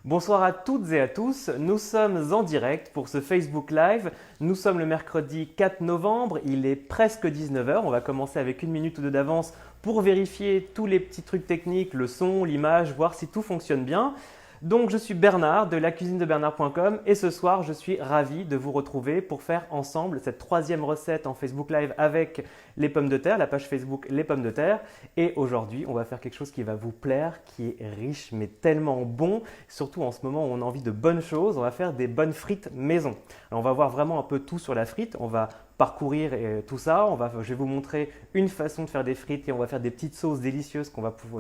Bonsoir à toutes et à tous, nous sommes en direct pour ce Facebook Live. Nous sommes le mercredi 4 novembre, il est presque 19 heures. On va commencer avec une minute ou deux d'avance pour vérifier tous les petits trucs techniques, le son, l'image, voir si tout fonctionne bien. Donc je suis Bernard de lacuisinedebernard.com et ce soir je suis ravi de vous retrouver pour faire ensemble cette troisième recette en Facebook Live avec les pommes de terre, la page Facebook Les Pommes de Terre. Et aujourd'hui on va faire quelque chose qui va vous plaire, qui est riche mais tellement bon, surtout en ce moment où on a envie de bonnes choses. On va faire des bonnes frites maison. Alors, on va voir vraiment un peu tout sur la frite, on va parcourir tout ça. Je vais vous montrer une façon de faire des frites et on va faire des petites sauces délicieuses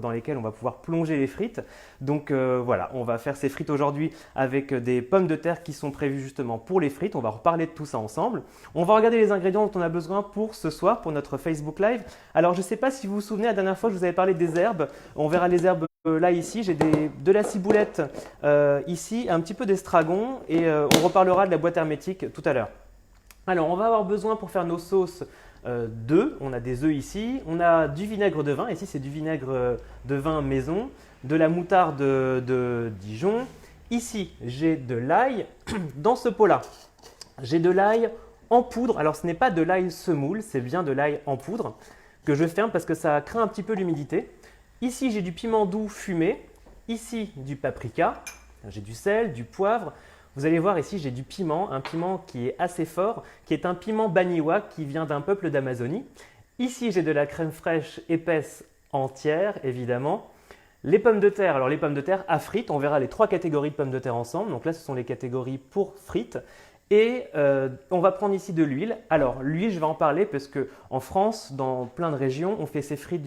dans lesquelles on va pouvoir plonger les frites. Donc voilà, on va faire ces frites aujourd'hui avec des pommes de terre qui sont prévues justement pour les frites. On va reparler de tout ça ensemble. On va regarder les ingrédients dont on a besoin pour ce soir, pour notre Facebook Live. Alors je ne sais pas si vous vous souvenez, la dernière fois je vous avais parlé des herbes. On verra les herbes là ici, j'ai de la ciboulette ici, un petit peu d'estragon et on reparlera de la boîte hermétique tout à l'heure. Alors, on va avoir besoin pour faire nos sauces d'œufs. On a des œufs ici. On a du vinaigre de vin. Ici, c'est du vinaigre de vin maison. De la moutarde de Dijon. Ici, j'ai de l'ail. Dans ce pot-là, j'ai de l'ail en poudre. Alors, ce n'est pas de l'ail semoule, c'est bien de l'ail en poudre que je ferme parce que ça craint un petit peu l'humidité. Ici, j'ai du piment doux fumé. Ici, du paprika. J'ai du sel, du poivre. Vous allez voir ici, j'ai du piment, un piment qui est assez fort, qui est un piment baniwa qui vient d'un peuple d'Amazonie. Ici, j'ai de la crème fraîche épaisse entière, évidemment. Les pommes de terre, alors les pommes de terre à frites, on verra les trois catégories de pommes de terre ensemble. Donc là, ce sont les catégories pour frites. Et on va prendre ici de l'huile. Alors l'huile, je vais en parler parce qu'en France, dans plein de régions, on fait ses frites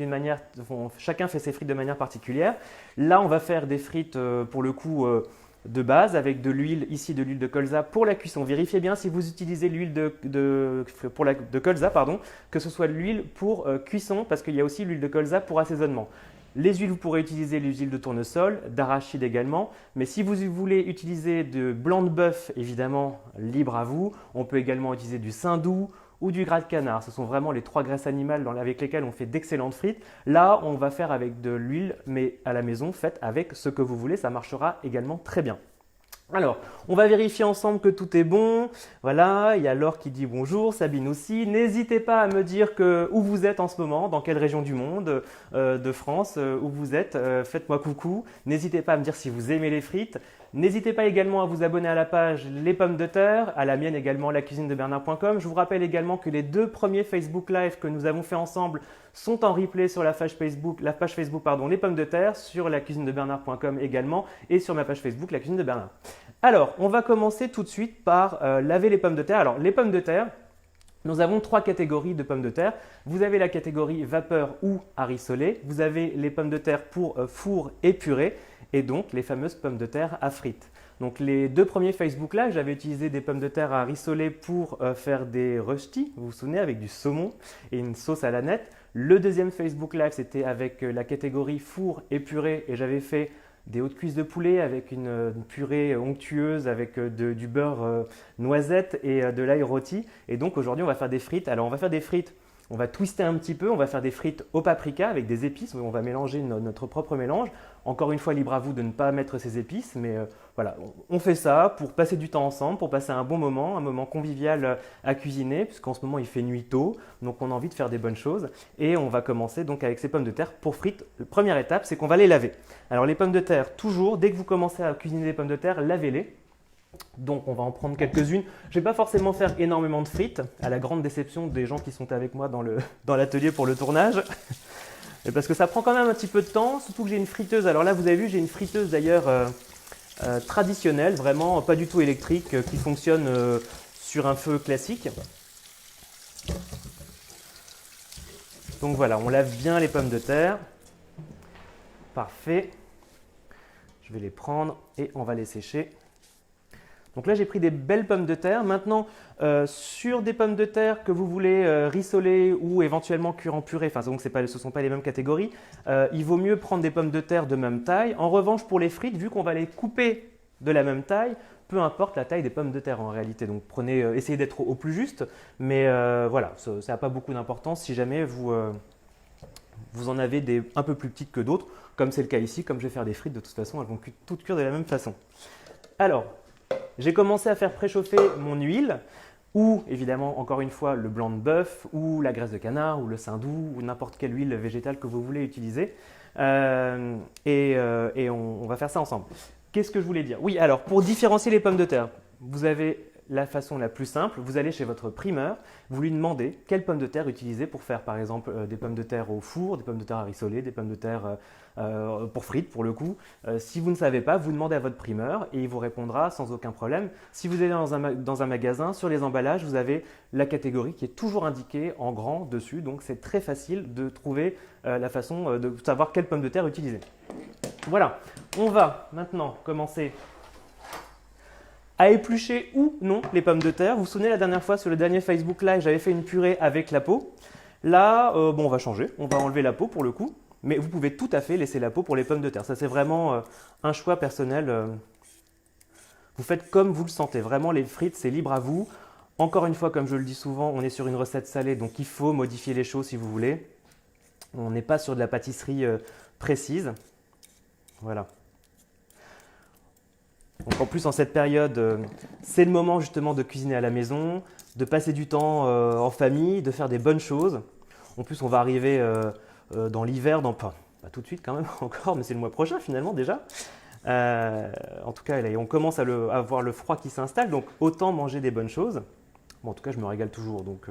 chacun fait ses frites de manière particulière. Là, on va faire des frites pour le coup de base avec de l'huile, ici de l'huile de colza pour la cuisson. Vérifiez bien si vous utilisez l'huile de colza, que ce soit l'huile pour cuisson parce qu'il y a aussi l'huile de colza pour assaisonnement. Les huiles, vous pourrez utiliser les huiles de tournesol, d'arachide également, mais si vous voulez utiliser de blanc de bœuf, évidemment, libre à vous. On peut également utiliser du saindoux ou du gras de canard. Ce sont vraiment les trois graisses animales avec lesquelles on fait d'excellentes frites. Là, on va faire avec de l'huile, mais à la maison, faite avec ce que vous voulez. Ça marchera également très bien. Alors, on va vérifier ensemble que tout est bon. Voilà, il y a Laure qui dit bonjour, Sabine aussi. N'hésitez pas à me dire où vous êtes en ce moment, dans quelle région du monde, de France, où vous êtes. Faites-moi coucou. N'hésitez pas à me dire si vous aimez les frites. N'hésitez pas également à vous abonner à la page Les Pommes de Terre, à la mienne également lacuisinedebernard.com. Je vous rappelle également que les deux premiers Facebook Live que nous avons fait ensemble sont en replay sur la page Facebook, Les Pommes de Terre, sur lacuisinedebernard.com également et sur ma page Facebook La Cuisine de Bernard. Alors, on va commencer tout de suite par laver les pommes de terre. Alors, les pommes de terre, nous avons trois catégories de pommes de terre. Vous avez la catégorie vapeur ou à rissoler. Vous avez les pommes de terre pour four et purée et donc les fameuses pommes de terre à frites. Donc les deux premiers Facebook Live, j'avais utilisé des pommes de terre à rissoler pour faire des rösti, vous vous souvenez, avec du saumon et une sauce à l'aneth. Le deuxième Facebook Live, c'était avec la catégorie four et purée et j'avais fait des hautes cuisses de poulet avec une purée onctueuse avec du beurre noisette et de l'ail rôti. Et donc aujourd'hui, on va faire des frites. Alors on va faire des frites. On va twister un petit peu, on va faire des frites au paprika avec des épices, on va mélanger notre propre mélange. Encore une fois, libre à vous de ne pas mettre ces épices, mais voilà, on fait ça pour passer du temps ensemble, pour passer un bon moment, un moment convivial à cuisiner, puisqu'en ce moment il fait nuit tôt, donc on a envie de faire des bonnes choses. Et on va commencer donc avec ces pommes de terre pour frites. La première étape, c'est qu'on va les laver. Alors les pommes de terre, toujours, dès que vous commencez à cuisiner les pommes de terre, lavez-les. Donc on va en prendre quelques-unes. Je ne vais pas forcément faire énormément de frites, à la grande déception des gens qui sont avec moi dans l'atelier pour le tournage. Parce que ça prend quand même un petit peu de temps, surtout que j'ai une friteuse. Alors là, vous avez vu, j'ai une friteuse d'ailleurs traditionnelle, vraiment pas du tout électrique, qui fonctionne sur un feu classique. Donc voilà, on lave bien les pommes de terre. Parfait. Je vais les prendre et on va les sécher. Donc là, j'ai pris des belles pommes de terre. Maintenant, sur des pommes de terre que vous voulez rissoler ou éventuellement cuire en purée, enfin donc ce ne sont pas les mêmes catégories, il vaut mieux prendre des pommes de terre de même taille. En revanche, pour les frites, vu qu'on va les couper de la même taille, peu importe la taille des pommes de terre en réalité. Donc essayez d'être au plus juste, mais voilà, ça n'a pas beaucoup d'importance si jamais vous Vous en avez des un peu plus petites que d'autres, comme c'est le cas ici. Comme je vais faire des frites, de toute façon, elles vont toutes cuire de la même façon. Alors, j'ai commencé à faire préchauffer mon huile, ou évidemment, encore une fois, le blanc de bœuf, ou la graisse de canard, ou le saindoux, ou n'importe quelle huile végétale que vous voulez utiliser. On va faire ça ensemble. Qu'est-ce que je voulais dire? Oui, alors, pour différencier les pommes de terre, vous avez la façon la plus simple. Vous allez chez votre primeur, vous lui demandez quelles pommes de terre utiliser pour faire, par exemple, des pommes de terre au four, des pommes de terre à rissoler, des pommes de terre pour frites, pour le coup. Si vous ne savez pas, vous demandez à votre primeur et il vous répondra sans aucun problème. Si vous allez dans un magasin, sur les emballages, vous avez la catégorie qui est toujours indiquée en grand dessus. Donc, c'est très facile de trouver la façon de savoir quelle pomme de terre utiliser. Voilà, on va maintenant commencer à éplucher ou non les pommes de terre. Vous vous souvenez la dernière fois sur le dernier Facebook Live, j'avais fait une purée avec la peau. Là, bon, on va changer, on va enlever la peau pour le coup, mais vous pouvez tout à fait laisser la peau pour les pommes de terre. Ça, c'est vraiment un choix personnel. Vous faites comme vous le sentez. Vraiment, les frites, c'est libre à vous. Encore une fois, comme je le dis souvent, on est sur une recette salée, donc il faut modifier les choses si vous voulez. On n'est pas sur de la pâtisserie précise. Voilà. Donc en plus, en cette période, c'est le moment justement de cuisiner à la maison, de passer du temps en famille, de faire des bonnes choses. En plus, on va arriver dans l'hiver, pas tout de suite quand même encore, mais c'est le mois prochain finalement déjà. En tout cas, on commence à voir le froid qui s'installe, donc autant manger des bonnes choses. Bon, en tout cas, je me régale toujours, donc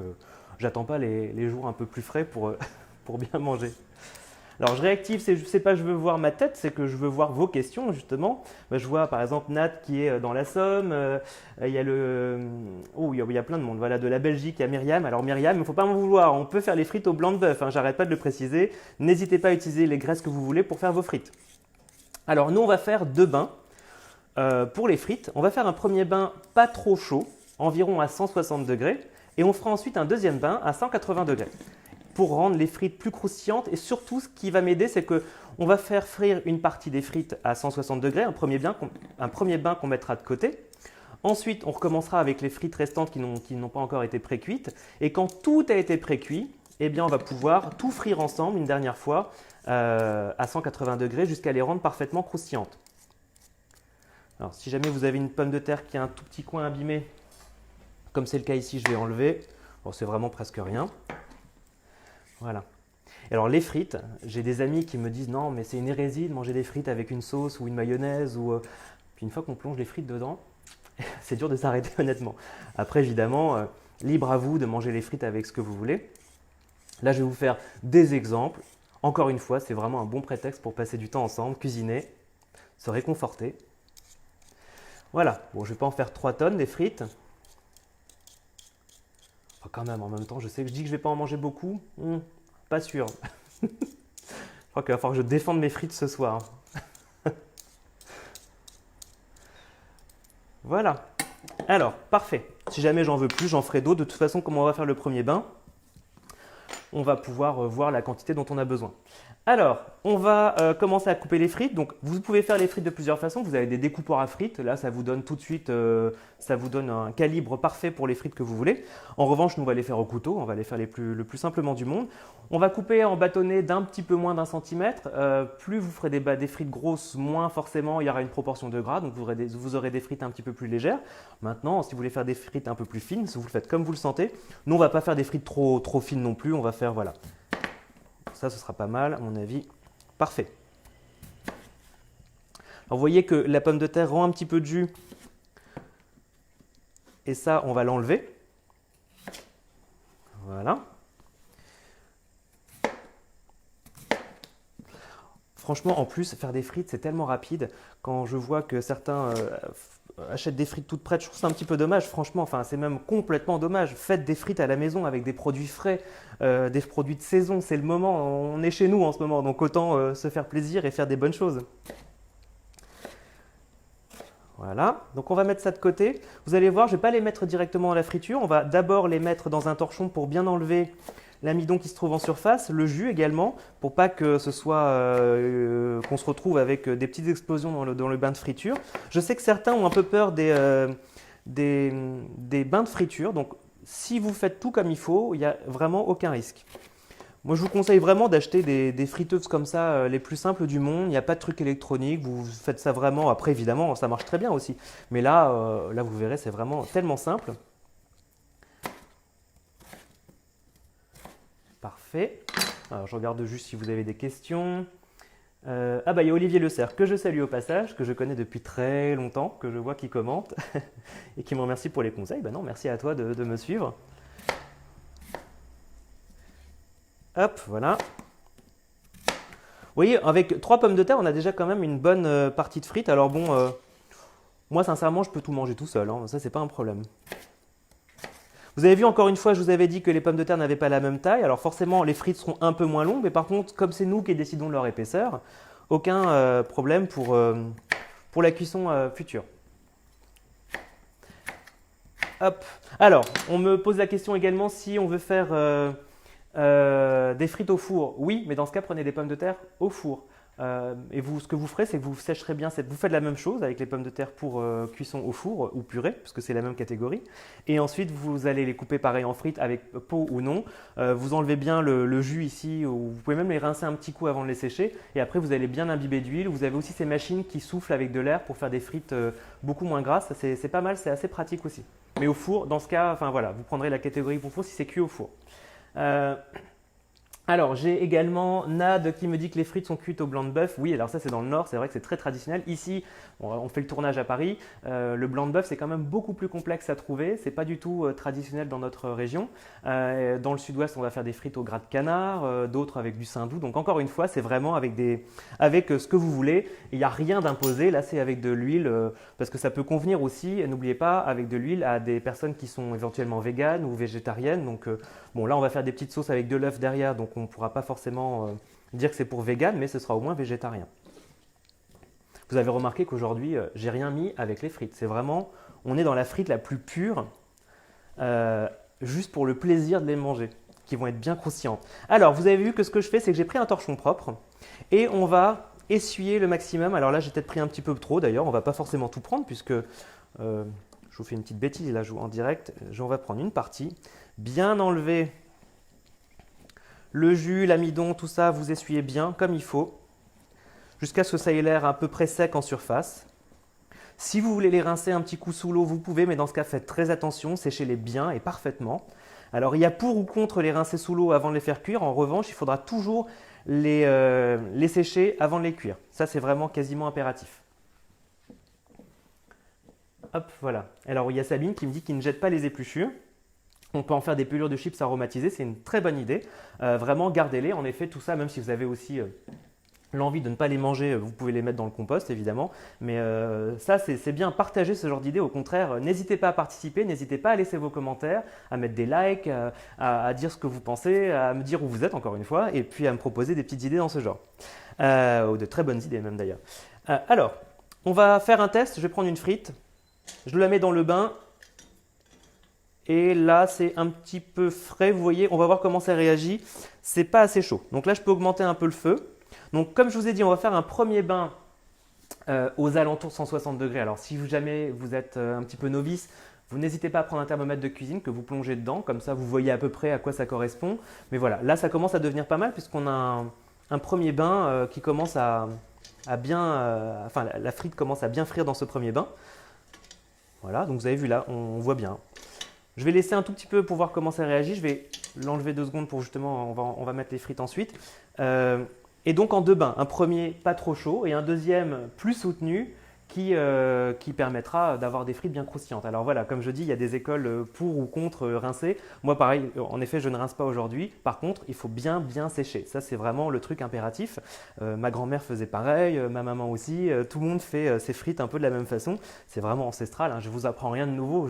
j'attends pas les jours un peu plus frais pour bien manger. Alors je réactive, c'est pas je veux voir ma tête, c'est que je veux voir vos questions justement. Je vois par exemple Nat qui est dans la Somme, il y a il y a plein de monde. Voilà, de la Belgique, il y a Myriam. Alors Myriam, il ne faut pas m'en vouloir, on peut faire les frites au blanc de bœuf, hein, j'arrête pas de le préciser. N'hésitez pas à utiliser les graisses que vous voulez pour faire vos frites. Alors nous on va faire 2 bains pour les frites. On va faire un premier bain pas trop chaud, environ à 160 degrés, et on fera ensuite un deuxième bain à 180 degrés. Pour rendre les frites plus croustillantes. Et surtout, ce qui va m'aider, c'est qu'on va faire frire une partie des frites à 160 degrés, un premier bain qu'on mettra de côté. Ensuite, on recommencera avec les frites restantes qui n'ont pas encore été pré-cuites. Et quand tout a été pré-cuit, eh bien, on va pouvoir tout frire ensemble une dernière fois à 180 degrés jusqu'à les rendre parfaitement croustillantes. Alors, si jamais vous avez une pomme de terre qui a un tout petit coin abîmé, comme c'est le cas ici, je vais enlever. Bon, c'est vraiment presque rien. Voilà. Alors les frites, j'ai des amis qui me disent non mais c'est une hérésie de manger des frites avec une sauce ou une mayonnaise Puis une fois qu'on plonge les frites dedans, c'est dur de s'arrêter honnêtement. Après évidemment, libre à vous de manger les frites avec ce que vous voulez. Là je vais vous faire des exemples. Encore une fois, c'est vraiment un bon prétexte pour passer du temps ensemble, cuisiner, se réconforter. Voilà, bon je ne vais pas en faire 3 tonnes des frites. Quand même, en même temps, je sais que je dis que je ne vais pas en manger beaucoup. Pas sûr. Je crois qu'il va falloir que je défende mes frites ce soir. Voilà. Alors, parfait. Si jamais j'en veux plus, j'en ferai d'autres. De toute façon, comme on va faire le premier bain, on va pouvoir voir la quantité dont on a besoin. Alors, on va commencer à couper les frites. Donc, vous pouvez faire les frites de plusieurs façons. Vous avez des découpeurs à frites. Là, ça vous donne tout de suite, ça vous donne un calibre parfait pour les frites que vous voulez. En revanche, nous, on va les faire au couteau. On va les faire le plus simplement du monde. On va couper en bâtonnets d'un petit peu moins d'1 centimètre. Plus vous ferez des frites grosses, moins forcément, il y aura une proportion de gras. Donc, vous aurez des frites un petit peu plus légères. Maintenant, si vous voulez faire des frites un peu plus fines, si vous le faites comme vous le sentez. Nous, on ne va pas faire des frites trop fines non plus. On va faire, voilà. Ça, ce sera pas mal, à mon avis. Parfait. Alors, vous voyez que la pomme de terre rend un petit peu de jus. Et ça, on va l'enlever. Voilà. Franchement, en plus, faire des frites, c'est tellement rapide. Quand je vois que certains achètent des frites toutes prêtes, je trouve ça un petit peu dommage. Franchement, enfin, c'est même complètement dommage. Faites des frites à la maison avec des produits frais, des produits de saison. C'est le moment. On est chez nous en ce moment, donc autant se faire plaisir et faire des bonnes choses. Voilà, donc on va mettre ça de côté. Vous allez voir, je ne vais pas les mettre directement à la friture. On va d'abord les mettre dans un torchon pour bien enlever l'amidon qui se trouve en surface, le jus également, pour pas que ce soit qu'on se retrouve avec des petites explosions dans le bain de friture. Je sais que certains ont un peu peur des bains de friture, donc si vous faites tout comme il faut, il n'y a vraiment aucun risque. Moi, je vous conseille vraiment d'acheter des friteuses comme ça, les plus simples du monde. Il n'y a pas de truc électronique. Vous faites ça vraiment. Après, évidemment, ça marche très bien aussi. Mais là, là vous verrez, c'est vraiment tellement simple. Parfait. Alors, je regarde juste si vous avez des questions. Ah bah il y a Olivier Le Cerf, que je salue au passage, que je connais depuis très longtemps, que je vois qui commente et qui me remercie pour les conseils. Ben non, merci à toi de me suivre. Hop, voilà. Vous voyez, avec 3 pommes de terre, on a déjà quand même une bonne partie de frites. Alors bon, moi sincèrement, je peux tout manger tout seul, hein. Ça c'est pas un problème. Vous avez vu encore une fois, je vous avais dit que les pommes de terre n'avaient pas la même taille. Alors forcément, les frites seront un peu moins longues, mais par contre, comme c'est nous qui décidons de leur épaisseur, aucun problème pour la cuisson future. Hop. Alors, on me pose la question également si on veut faire des frites au four. Oui, mais dans ce cas, prenez des pommes de terre au four. Et vous, ce que vous ferez, c'est que vous sécherez bien. Vous faites la même chose avec les pommes de terre pour cuisson au four ou purée, puisque c'est la même catégorie. Et ensuite, vous allez les couper pareil en frites avec peau ou non. Vous enlevez bien le jus ici, ou vous pouvez même les rincer un petit coup avant de les sécher. Et après, vous allez bien imbiber d'huile. Vous avez aussi ces machines qui soufflent avec de l'air pour faire des frites beaucoup moins grasses. C'est pas mal, c'est assez pratique aussi. Mais au four, dans ce cas, enfin voilà, vous prendrez la catégorie pour four si c'est cuit au four. Alors, j'ai également Nad qui me dit que les frites sont cuites au blanc de bœuf. Oui, alors ça c'est dans le nord, c'est vrai que c'est très traditionnel. Ici, on fait le tournage à Paris. Le blanc de bœuf, c'est quand même beaucoup plus complexe à trouver. C'est pas du tout traditionnel dans notre région. Dans le sud-ouest, on va faire des frites au gras de canard, d'autres avec du saindoux. Donc encore une fois, c'est vraiment avec ce que vous voulez. Il n'y a rien d'imposé. Là, c'est avec de l'huile, parce que ça peut convenir aussi, n'oubliez pas, avec de l'huile à des personnes qui sont éventuellement véganes ou végétariennes. Donc bon, là, on va faire des petites sauces avec de l'œuf derrière, donc on ne pourra pas forcément dire que c'est pour vegan, mais ce sera au moins végétarien. Vous avez remarqué qu'aujourd'hui, j'ai rien mis avec les frites. C'est vraiment, on est dans la frite la plus pure, juste pour le plaisir de les manger, qui vont être bien croustillantes. Alors, vous avez vu que ce que je fais, c'est que j'ai pris un torchon propre et on va essuyer le maximum. Alors là, j'ai peut-être pris un petit peu trop d'ailleurs, on ne va pas forcément tout prendre puisque je vous fais une petite bêtise là, je joue en direct. On va prendre une partie, bien enlever le jus, l'amidon, tout ça, vous essuyez bien comme il faut, jusqu'à ce que ça ait l'air à peu près sec en surface. Si vous voulez les rincer un petit coup sous l'eau, vous pouvez, mais dans ce cas, faites très attention, séchez-les bien et parfaitement. Alors, il y a pour ou contre les rincer sous l'eau avant de les faire cuire. En revanche, il faudra toujours les sécher avant de les cuire. Ça, c'est vraiment quasiment impératif. Hop, voilà. Alors, il y a Sabine qui me dit qu'il ne jette pas les épluchures. On peut en faire des pelures de chips aromatisées, c'est une très bonne idée. Vraiment, gardez-les. En effet, tout ça, même si vous avez aussi l'envie de ne pas les manger, vous pouvez les mettre dans le compost, évidemment. Mais ça, c'est bien. Partager ce genre d'idées. Au contraire, n'hésitez pas à participer, n'hésitez pas à laisser vos commentaires, à mettre des likes, à dire ce que vous pensez, à me dire où vous êtes, encore une fois, et puis à me proposer des petites idées dans ce genre. Ou de très bonnes idées même, d'ailleurs. Alors, on va faire un test. Je vais prendre une frite. Je la mets dans le bain. Et là, c'est un petit peu frais. Vous voyez, on va voir comment ça réagit. C'est pas assez chaud. Donc là, je peux augmenter un peu le feu. Donc, comme je vous ai dit, on va faire un premier bain aux alentours de 160 degrés. Alors, si jamais vous êtes un petit peu novice, vous n'hésitez pas à prendre un thermomètre de cuisine que vous plongez dedans. Comme ça, vous voyez à peu près à quoi ça correspond. Mais voilà, là, ça commence à devenir pas mal puisqu'on a un premier bain qui commence à bien… enfin, la frite commence à bien frire dans ce premier bain. Voilà, donc vous avez vu là, on voit bien. Je vais laisser un tout petit peu pour voir comment ça réagit. Je vais l'enlever 2 secondes pour justement, on va mettre les frites ensuite. Et donc en 2 bains, un premier pas trop chaud et un deuxième plus soutenu qui permettra d'avoir des frites bien croustillantes. Alors voilà, comme je dis, il y a des écoles pour ou contre rincer. Moi pareil, en effet, je ne rince pas aujourd'hui. Par contre, il faut bien sécher. Ça, c'est vraiment le truc impératif. Ma grand-mère faisait pareil, ma maman aussi. Tout le monde fait ses frites un peu de la même façon. C'est vraiment ancestral, hein. Je ne vous apprends rien de nouveau.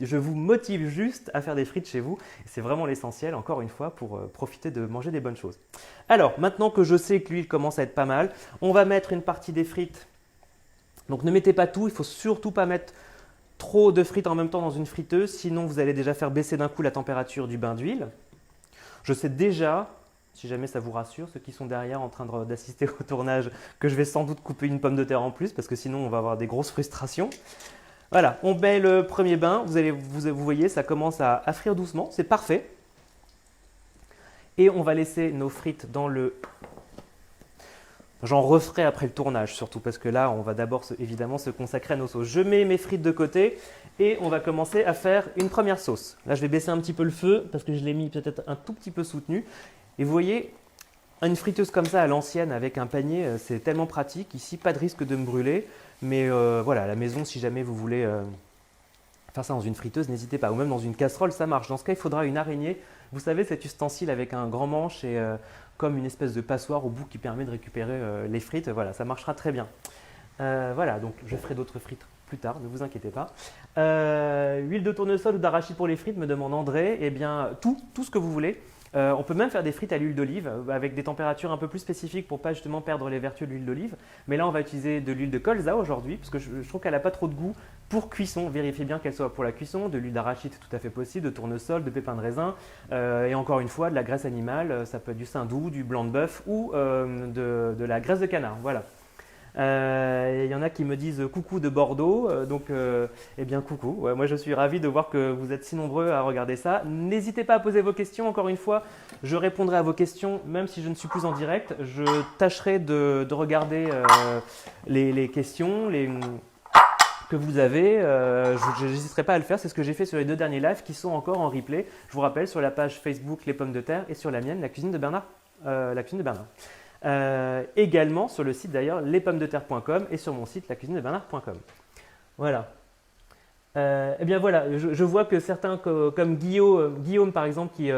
Je vous motive juste à faire des frites chez vous. C'est vraiment l'essentiel, encore une fois, pour profiter de manger des bonnes choses. Alors, maintenant que je sais que l'huile commence à être pas mal, on va mettre une partie des frites. Donc ne mettez pas tout, il ne faut surtout pas mettre trop de frites en même temps dans une friteuse, sinon vous allez déjà faire baisser d'un coup la température du bain d'huile. Je sais déjà, si jamais ça vous rassure, ceux qui sont derrière en train d'assister au tournage, que je vais sans doute couper une pomme de terre en plus, parce que sinon on va avoir des grosses frustrations. Voilà, on met le premier bain, vous voyez, ça commence à frire doucement, c'est parfait. Et on va laisser nos frites dans le... J'en referai après le tournage, surtout parce que là, on va d'abord évidemment se consacrer à nos sauces. Je mets mes frites de côté et on va commencer à faire une première sauce. Là, je vais baisser un petit peu le feu parce que je l'ai mis peut-être un tout petit peu soutenu. Et vous voyez, une friteuse comme ça à l'ancienne avec un panier, c'est tellement pratique. Ici, pas de risque de me brûler. Mais voilà, à la maison, si jamais vous voulez faire ça dans une friteuse, n'hésitez pas. Ou même dans une casserole, ça marche. Dans ce cas, il faudra une araignée. Vous savez, cet ustensile avec un grand manche et comme une espèce de passoire au bout qui permet de récupérer les frites. Voilà, ça marchera très bien. Voilà, donc je ferai d'autres frites plus tard, ne vous inquiétez pas. Huile de tournesol ou d'arachide pour les frites, me demande André. Eh bien, tout ce que vous voulez. On peut même faire des frites à l'huile d'olive avec des températures un peu plus spécifiques pour pas justement perdre les vertus de l'huile d'olive. Mais là, on va utiliser de l'huile de colza aujourd'hui parce que je trouve qu'elle n'a pas trop de goût pour cuisson. Vérifiez bien qu'elle soit pour la cuisson. De l'huile d'arachide, c'est tout à fait possible, de tournesol, de pépins de raisin. Et encore une fois, de la graisse animale, ça peut être du saindoux, du blanc de bœuf ou de la graisse de canard. Voilà. Il y en a qui me disent coucou de Bordeaux, eh bien coucou, ouais, moi je suis ravi de voir que vous êtes si nombreux à regarder ça. N'hésitez pas à poser vos questions, encore une fois, je répondrai à vos questions même si je ne suis plus en direct. Je tâcherai de regarder les questions que vous avez, je n'hésiterai pas à le faire, c'est ce que j'ai fait sur les 2 derniers lives qui sont encore en replay. Je vous rappelle sur la page Facebook Les Pommes de Terre et sur la mienne, la cuisine de Bernard. Également sur le site d'ailleurs lespommesdeterre.com et sur mon site lacuisinedebernard.com. Voilà. Eh bien voilà, je vois que certains comme Guillaume par exemple qui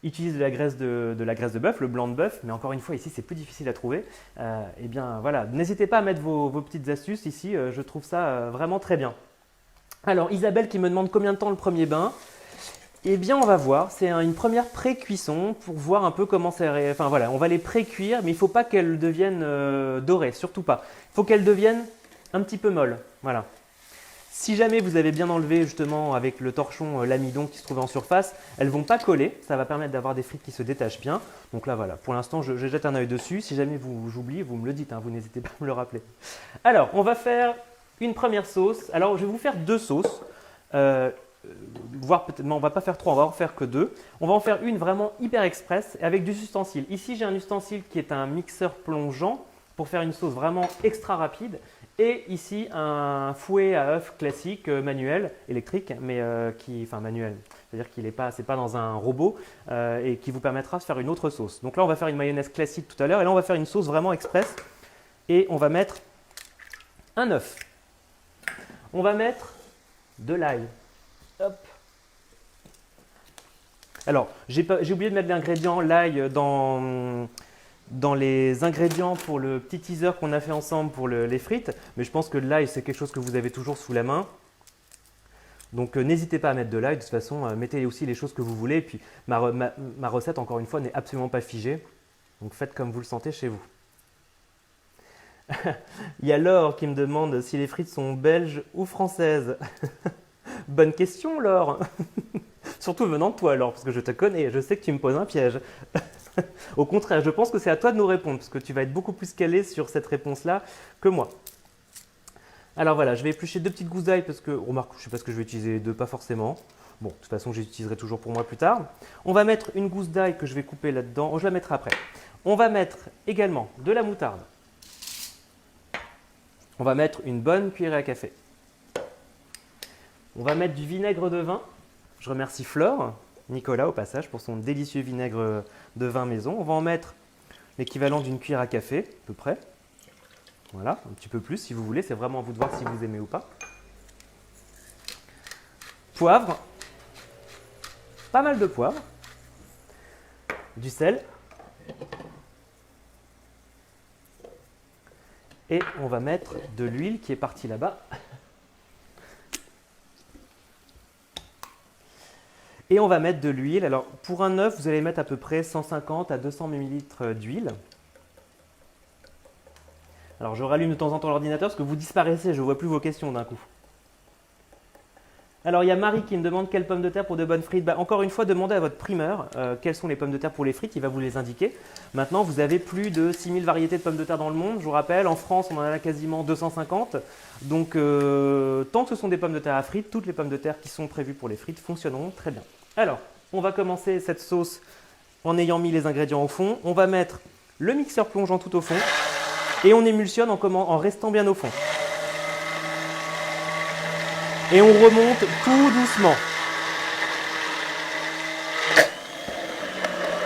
utilise de la graisse de bœuf, le blanc de bœuf, mais encore une fois ici c'est plus difficile à trouver. Eh bien voilà, n'hésitez pas à mettre vos petites astuces ici, je trouve ça vraiment très bien. Alors Isabelle qui me demande combien de temps le premier bain. Eh bien, on va voir. C'est une première pré-cuisson pour voir un peu comment ça… Enfin voilà, on va les pré-cuire, mais il ne faut pas qu'elles deviennent dorées, surtout pas. Il faut qu'elles deviennent un petit peu molles. Voilà. Si jamais vous avez bien enlevé justement avec le torchon l'amidon qui se trouvait en surface, elles ne vont pas coller. Ça va permettre d'avoir des frites qui se détachent bien. Donc là, voilà. Pour l'instant, je jette un œil dessus. Si jamais j'oublie, vous me le dites. Hein, vous n'hésitez pas à me le rappeler. Alors, on va faire une première sauce. Alors, je vais vous faire 2 sauces. Voire peut-être, mais on va pas faire 3, on va en faire que 2. On va en faire une vraiment hyper express avec du ustensile. Ici, j'ai un ustensile qui est un mixeur plongeant pour faire une sauce vraiment extra rapide. Et ici, un fouet à œufs classique, manuel, électrique, mais enfin manuel. C'est-à-dire qu'il n'est pas, c'est pas dans un robot et qui vous permettra de faire une autre sauce. Donc là, on va faire une mayonnaise classique tout à l'heure et là, on va faire une sauce vraiment express. Et on va mettre un œuf. On va mettre de l'ail. Hop. Alors, j'ai oublié de mettre l'ingrédient, l'ail, dans les ingrédients pour le petit teaser qu'on a fait ensemble pour les frites. Mais je pense que l'ail, c'est quelque chose que vous avez toujours sous la main. Donc, n'hésitez pas à mettre de l'ail. De toute façon, mettez aussi les choses que vous voulez. Et puis, ma recette, encore une fois, n'est absolument pas figée. Donc, faites comme vous le sentez chez vous. Il y a Laure qui me demande si les frites sont belges ou françaises. Bonne question, Laure. Surtout venant de toi, Laure, parce que je te connais, je sais que tu me poses un piège. Au contraire, je pense que c'est à toi de nous répondre, parce que tu vas être beaucoup plus calé sur cette réponse-là que moi. Alors voilà, je vais éplucher 2 petites gousses d'ail, parce que, remarque, je ne sais pas ce que je vais utiliser, 2, pas forcément. Bon, de toute façon, j'utiliserai toujours pour moi plus tard. On va mettre une gousse d'ail que je vais couper là-dedans. Oh, je la mettrai après. On va mettre également de la moutarde. On va mettre une bonne cuillerée à café. On va mettre du vinaigre de vin. Je remercie Flore, Nicolas au passage, pour son délicieux vinaigre de vin maison. On va en mettre l'équivalent d'une cuillère à café, à peu près. Voilà, un petit peu plus si vous voulez. C'est vraiment à vous de voir si vous aimez ou pas. Poivre. Pas mal de poivre. Du sel. Et on va mettre de l'huile qui est partie là-bas. Et on va mettre de l'huile. Alors, pour un œuf, vous allez mettre à peu près 150 à 200 ml d'huile. Alors, je rallume de temps en temps l'ordinateur parce que vous disparaissez, je ne vois plus vos questions d'un coup. Alors, il y a Marie qui me demande quelles pommes de terre pour de bonnes frites. Encore une fois, demandez à votre primeur quelles sont les pommes de terre pour les frites, il va vous les indiquer. Maintenant, vous avez plus de 6000 variétés de pommes de terre dans le monde. Je vous rappelle, en France, on en a quasiment 250. Donc, tant que ce sont des pommes de terre à frites, toutes les pommes de terre qui sont prévues pour les frites fonctionneront très bien. Alors, on va commencer cette sauce en ayant mis les ingrédients au fond. On va mettre le mixeur plongeant tout au fond et on émulsionne en restant bien au fond. Et on remonte tout doucement.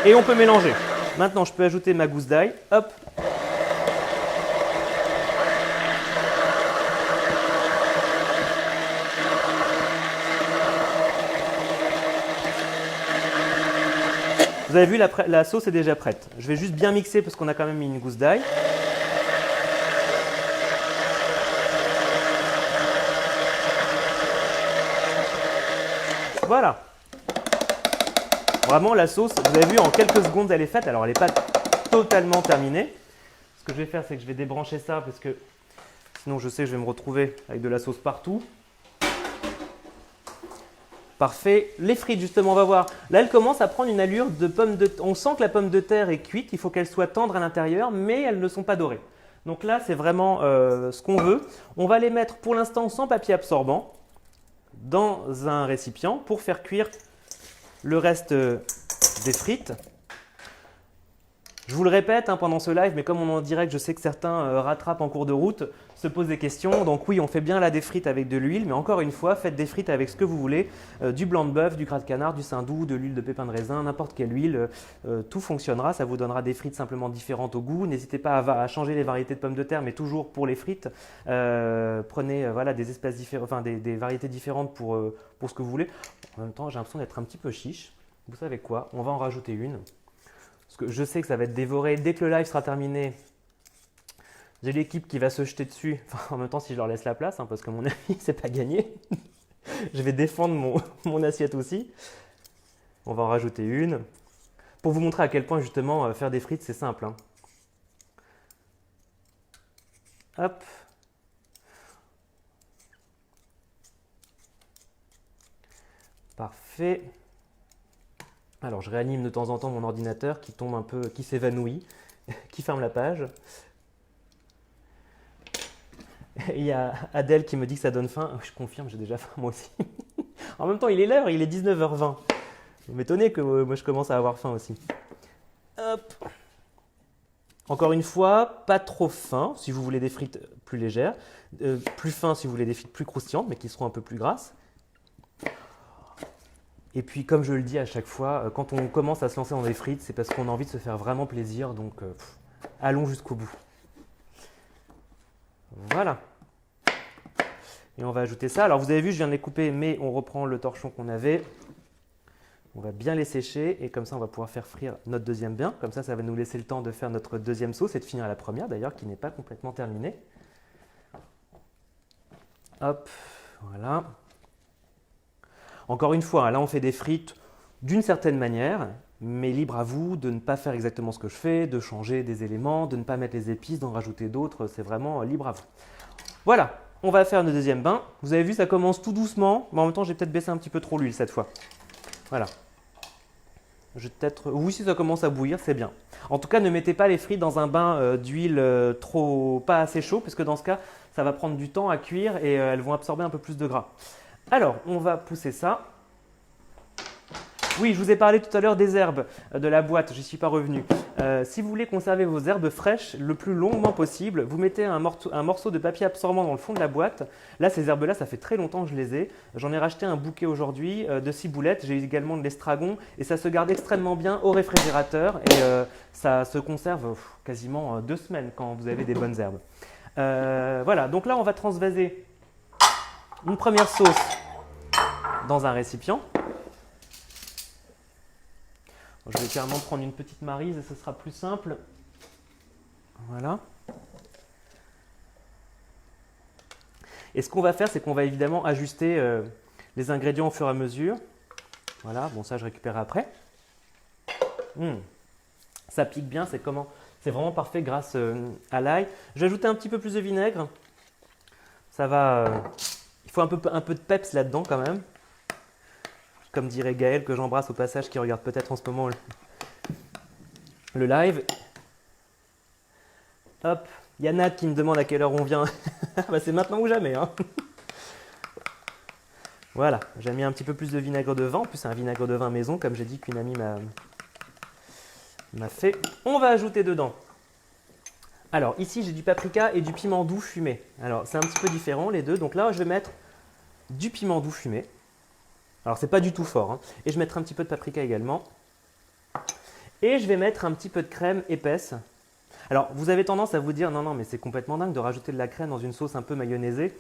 Et on peut mélanger. Maintenant, je peux ajouter ma gousse d'ail. Hop. Vous avez vu, la sauce est déjà prête. Je vais juste bien mixer parce qu'on a quand même mis une gousse d'ail. Voilà. Vraiment, la sauce, vous avez vu, en quelques secondes, elle est faite. Alors, elle n'est pas totalement terminée. Ce que je vais faire, c'est que je vais débrancher ça parce que sinon, je sais que je vais me retrouver avec de la sauce partout. Parfait. Les frites, justement, on va voir. Là, elle commence à prendre une allure de pomme de terre. On sent que la pomme de terre est cuite. Il faut qu'elle soit tendre à l'intérieur, mais elles ne sont pas dorées. Donc là, c'est vraiment ce qu'on veut. On va les mettre pour l'instant sans papier absorbant dans un récipient pour faire cuire le reste des frites. Je vous le répète pendant ce live, mais comme on est en direct, je sais que certains rattrapent en cours de route, se posent des questions. Donc oui, on fait bien là des frites avec de l'huile, mais encore une fois, faites des frites avec ce que vous voulez. Du blanc de bœuf, du gras de canard, du saindoux, de l'huile de pépin de raisin, n'importe quelle huile. Tout fonctionnera, ça vous donnera des frites simplement différentes au goût. N'hésitez pas à changer les variétés de pommes de terre, mais toujours pour les frites. Prenez des espèces différentes, enfin des variétés différentes pour ce que vous voulez. En même temps, j'ai l'impression d'être un petit peu chiche. Vous savez quoi? On va en rajouter une. Parce que je sais que ça va être dévoré. Dès que le live sera terminé, j'ai l'équipe qui va se jeter dessus. Enfin, en même temps, si je leur laisse la place, parce que mon avis, c'est pas gagné. Je vais défendre mon assiette aussi. On va en rajouter une. Pour vous montrer à quel point, justement, faire des frites, c'est simple. Hop. Parfait. Alors, je réanime de temps en temps mon ordinateur qui tombe un peu, qui s'évanouit, qui ferme la page. Il y a Adèle qui me dit que ça donne faim. Je confirme, j'ai déjà faim moi aussi. En même temps, il est l'heure, il est 19h20. Vous m'étonnez que moi je commence à avoir faim aussi. Hop. Encore une fois, pas trop fin si vous voulez des frites plus légères. Plus fin si vous voulez des frites plus croustillantes, mais qui seront un peu plus grasses. Et puis, comme je le dis à chaque fois, quand on commence à se lancer dans des frites, c'est parce qu'on a envie de se faire vraiment plaisir. Donc, allons jusqu'au bout. Voilà. Et on va ajouter ça. Alors, vous avez vu, je viens de les couper, mais on reprend le torchon qu'on avait. On va bien les sécher et comme ça, on va pouvoir faire frire notre deuxième bien. Comme ça va nous laisser le temps de faire notre deuxième sauce et de finir la première, d'ailleurs, qui n'est pas complètement terminée. Hop, voilà. Encore une fois, là on fait des frites d'une certaine manière, mais libre à vous de ne pas faire exactement ce que je fais, de changer des éléments, de ne pas mettre les épices, d'en rajouter d'autres, c'est vraiment libre à vous. Voilà, on va faire le deuxième bain. Vous avez vu, ça commence tout doucement, mais en même temps j'ai peut-être baissé un petit peu trop l'huile cette fois. Voilà. Oui, si ça commence à bouillir, c'est bien. En tout cas, ne mettez pas les frites dans un bain d'huile pas assez chaud, parce que dans ce cas, ça va prendre du temps à cuire et elles vont absorber un peu plus de gras. Alors, on va pousser ça. Oui, je vous ai parlé tout à l'heure des herbes de la boîte, je n'y suis pas revenu. Si vous voulez conserver vos herbes fraîches le plus longuement possible, vous mettez un morceau de papier absorbant dans le fond de la boîte. Là, ces herbes-là, ça fait très longtemps que je les ai. J'en ai racheté un bouquet aujourd'hui de ciboulettes. J'ai également de l'estragon et ça se garde extrêmement bien au réfrigérateur et ça se conserve quasiment 2 semaines quand vous avez des bonnes herbes. Voilà, donc là, on va transvaser une première sauce dans un récipient. Je vais carrément prendre une petite maryse et ce sera plus simple. Voilà. Et ce qu'on va faire, c'est qu'on va évidemment ajuster les ingrédients au fur et à mesure. Voilà, bon ça je récupère après. Ça pique bien, c'est vraiment parfait grâce à l'ail. Je vais ajouter un petit peu plus de vinaigre. Ça va... il faut un peu de peps là-dedans quand même. Comme dirait Gaël, que j'embrasse au passage, qui regarde peut-être en ce moment le live. Hop, il y a Nat qui me demande à quelle heure on vient. Bah, c'est maintenant ou jamais. Voilà, j'ai mis un petit peu plus de vinaigre de vin. En plus, c'est un vinaigre de vin maison, comme j'ai dit qu'une amie On a fait. On va ajouter dedans. Alors ici j'ai du paprika et du piment doux fumé. Alors c'est un petit peu différent les deux. Donc là je vais mettre du piment doux fumé. Alors c'est pas du tout fort. Hein. Et je mettrai un petit peu de paprika également. Et je vais mettre un petit peu de crème épaisse. Alors vous avez tendance à vous dire non mais c'est complètement dingue de rajouter de la crème dans une sauce un peu mayonnaisée.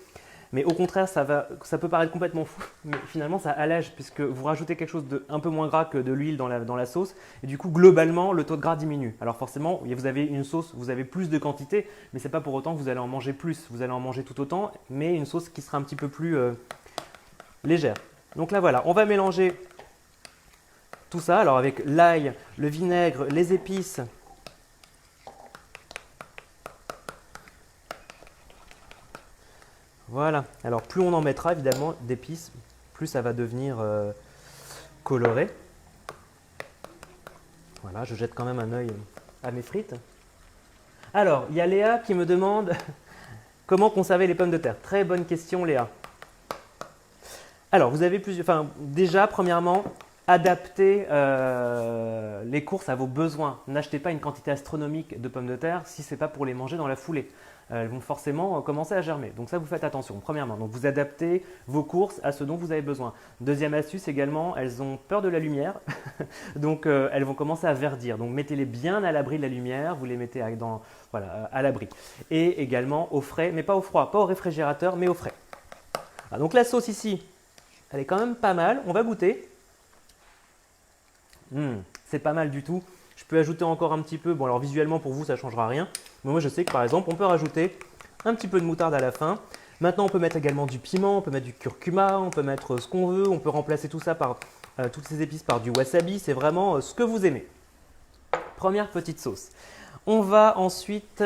Mais au contraire, ça peut paraître complètement fou, mais finalement ça allège puisque vous rajoutez quelque chose de un peu moins gras que de l'huile dans la sauce et du coup globalement le taux de gras diminue. Alors forcément, vous avez une sauce, vous avez plus de quantité, mais ce n'est pas pour autant que vous allez en manger plus, vous allez en manger tout autant, mais une sauce qui sera un petit peu plus légère. Donc là voilà, on va mélanger tout ça, alors avec l'ail, le vinaigre, les épices. Voilà, alors plus on en mettra évidemment d'épices, plus ça va devenir coloré. Voilà, je jette quand même un œil à mes frites. Alors, il y a Léa qui me demande comment conserver les pommes de terre. Très bonne question Léa. Alors, vous avez déjà, premièrement, adaptez les courses à vos besoins. N'achetez pas une quantité astronomique de pommes de terre si ce n'est pas pour les manger dans la foulée. Elles vont forcément commencer à germer. Donc ça, vous faites attention, premièrement. Donc vous adaptez vos courses à ce dont vous avez besoin. Deuxième astuce également, elles ont peur de la lumière. Donc elles vont commencer à verdir. Donc mettez-les bien à l'abri de la lumière. Vous les mettez à l'abri. Et également au frais, mais pas au froid, pas au réfrigérateur, mais au frais. Ah, donc la sauce ici, elle est quand même pas mal. On va goûter. C'est pas mal du tout. Je peux ajouter encore un petit peu. Bon, alors visuellement pour vous, ça ne changera rien. Mais moi, je sais que par exemple, on peut rajouter un petit peu de moutarde à la fin. Maintenant, on peut mettre également du piment, on peut mettre du curcuma, on peut mettre ce qu'on veut. On peut remplacer tout ça par toutes ces épices par du wasabi. C'est vraiment ce que vous aimez. Première petite sauce. On va ensuite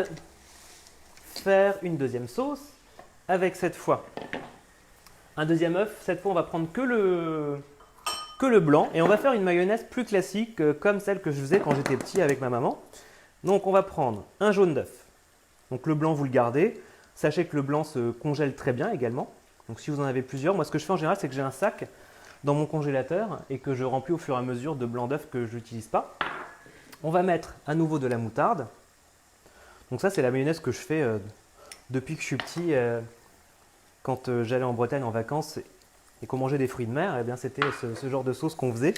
faire une deuxième sauce avec cette fois un deuxième œuf. Cette fois, on va prendre que le blanc et on va faire une mayonnaise plus classique comme celle que je faisais quand j'étais petit avec ma maman. Donc on va prendre un jaune d'œuf. Donc le blanc vous le gardez. Sachez que le blanc se congèle très bien également. Donc si vous en avez plusieurs, moi ce que je fais en général c'est que j'ai un sac dans mon congélateur et que je remplis au fur et à mesure de blanc d'œuf que je n'utilise pas. On va mettre à nouveau de la moutarde. Donc ça c'est la mayonnaise que je fais depuis que je suis petit. Quand j'allais en Bretagne en vacances et qu'on mangeait des fruits de mer, eh bien c'était ce genre de sauce qu'on faisait.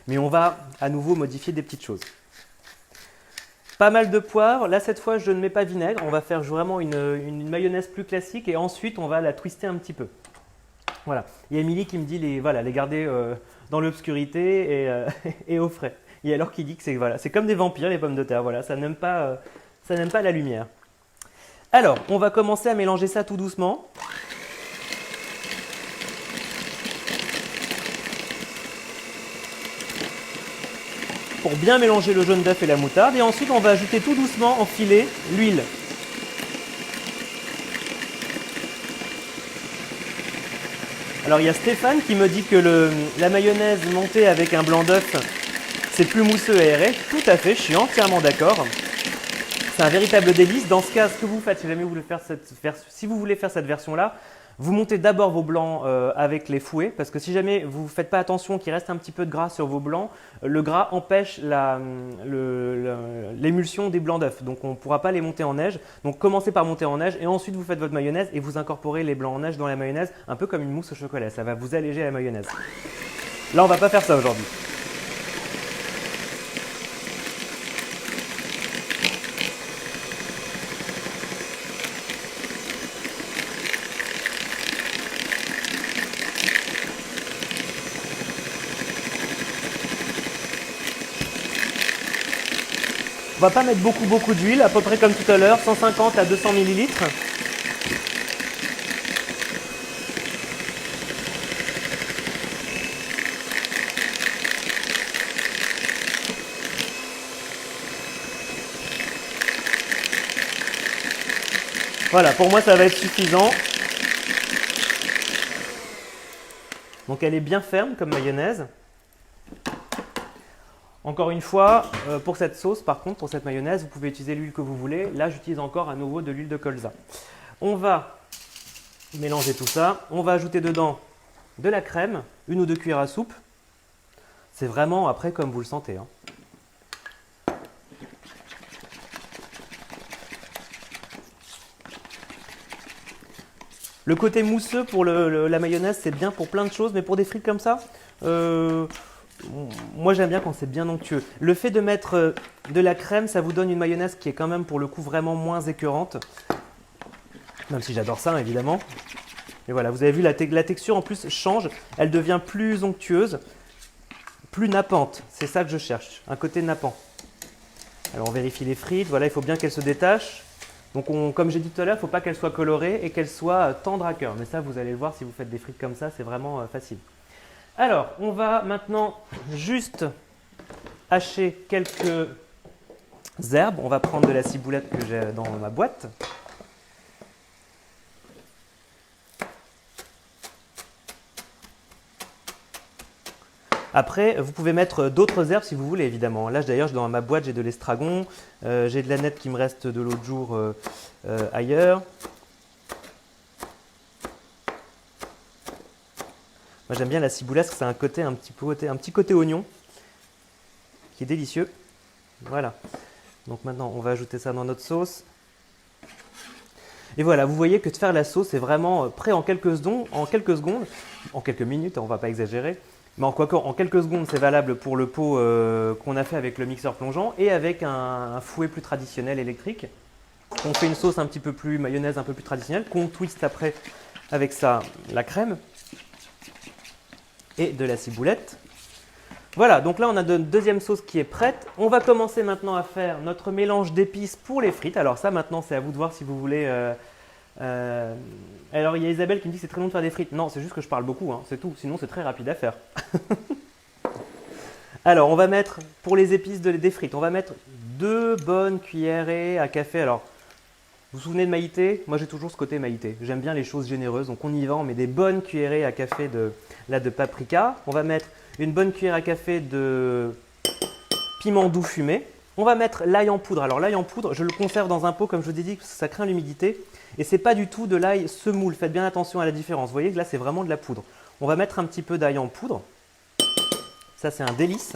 Mais on va à nouveau modifier des petites choses. Pas mal de poivre. Là, cette fois, je ne mets pas vinaigre. On va faire vraiment une mayonnaise plus classique et ensuite, on va la twister un petit peu. Voilà. Il y a Émilie qui me dit les garder dans l'obscurité et au frais. Et alors qui dit que c'est comme des vampires, les pommes de terre. Voilà, ça n'aime pas la lumière. Alors, on va commencer à mélanger ça tout doucement. Pour bien mélanger le jaune d'œuf et la moutarde. Et ensuite, on va ajouter tout doucement en filet l'huile. Alors, il y a Stéphane qui me dit que la mayonnaise montée avec un blanc d'œuf, c'est plus mousseux et aéré. Tout à fait, je suis entièrement d'accord. C'est un véritable délice. Dans ce cas, ce que vous faites, si vous voulez faire cette version-là, vous montez d'abord vos blancs avec les fouets, parce que si jamais vous ne faites pas attention qu'il reste un petit peu de gras sur vos blancs, le gras empêche l'émulsion des blancs d'œufs. Donc on ne pourra pas les monter en neige. Donc commencez par monter en neige et ensuite vous faites votre mayonnaise et vous incorporez les blancs en neige dans la mayonnaise, un peu comme une mousse au chocolat. Ça va vous alléger la mayonnaise. Là, on ne va pas faire ça aujourd'hui. On va pas mettre beaucoup d'huile, à peu près comme tout à l'heure, 150 à 200 ml. Voilà, pour moi ça va être suffisant. Donc elle est bien ferme comme mayonnaise. Encore une fois, pour cette sauce, par contre, pour cette mayonnaise, vous pouvez utiliser l'huile que vous voulez. Là, j'utilise encore à nouveau de l'huile de colza. On va mélanger tout ça. On va ajouter dedans de la crème, 1 ou 2 cuillères à soupe. C'est vraiment après comme vous le sentez. Hein. Le côté mousseux pour la mayonnaise, c'est bien pour plein de choses, mais pour des frites comme ça, moi j'aime bien quand c'est bien onctueux. Le fait de mettre de la crème, ça vous donne une mayonnaise qui est quand même pour le coup vraiment moins écœurante. Même si j'adore ça évidemment. Et voilà, vous avez vu la texture en plus change, elle devient plus onctueuse, plus nappante. C'est ça que je cherche, un côté nappant. Alors on vérifie les frites, voilà, il faut bien qu'elles se détachent. Donc comme j'ai dit tout à l'heure, il ne faut pas qu'elles soient colorées et qu'elles soient tendres à cœur. Mais ça, vous allez le voir si vous faites des frites comme ça, c'est vraiment facile. Alors, on va maintenant juste hacher quelques herbes. On va prendre de la ciboulette que j'ai dans ma boîte. Après, vous pouvez mettre d'autres herbes si vous voulez, évidemment. Là, d'ailleurs, dans ma boîte, j'ai de l'estragon, j'ai de l'aneth qui me reste de l'autre jour ailleurs. Moi, j'aime bien la ciboulette parce que c'est un petit côté oignon qui est délicieux. Voilà. Donc maintenant, on va ajouter ça dans notre sauce. Et voilà, vous voyez que de faire la sauce est vraiment prêt en quelques secondes, en quelques minutes, on ne va pas exagérer. Mais en quelques secondes, c'est valable pour le pot qu'on a fait avec le mixeur plongeant et avec un fouet plus traditionnel électrique. On fait une sauce un petit peu plus mayonnaise, un peu plus traditionnelle, qu'on twiste après avec ça, la crème et de la ciboulette. Voilà, donc là on a une deuxième sauce qui est prête. On va commencer maintenant à faire notre mélange d'épices pour les frites. Alors ça maintenant c'est à vous de voir si vous voulez. Alors il y a Isabelle qui me dit que c'est très long de faire des frites. Non, c'est juste que je parle beaucoup, hein, c'est tout. Sinon c'est très rapide à faire. Alors on va mettre, pour les épices des frites, on va mettre 2 bonnes cuillerées à café. Alors vous vous souvenez de Maïté? Moi j'ai toujours ce côté Maïté. J'aime bien les choses généreuses, donc on y va, on met des bonnes cuillerées à café de paprika. On va mettre une bonne cuillère à café de piment doux fumé. On va mettre l'ail en poudre. Alors l'ail en poudre, je le conserve dans un pot comme je vous ai dit, parce que ça craint l'humidité. Et ce n'est pas du tout de l'ail semoule. Faites bien attention à la différence. Vous voyez que là c'est vraiment de la poudre. On va mettre un petit peu d'ail en poudre. Ça c'est un délice.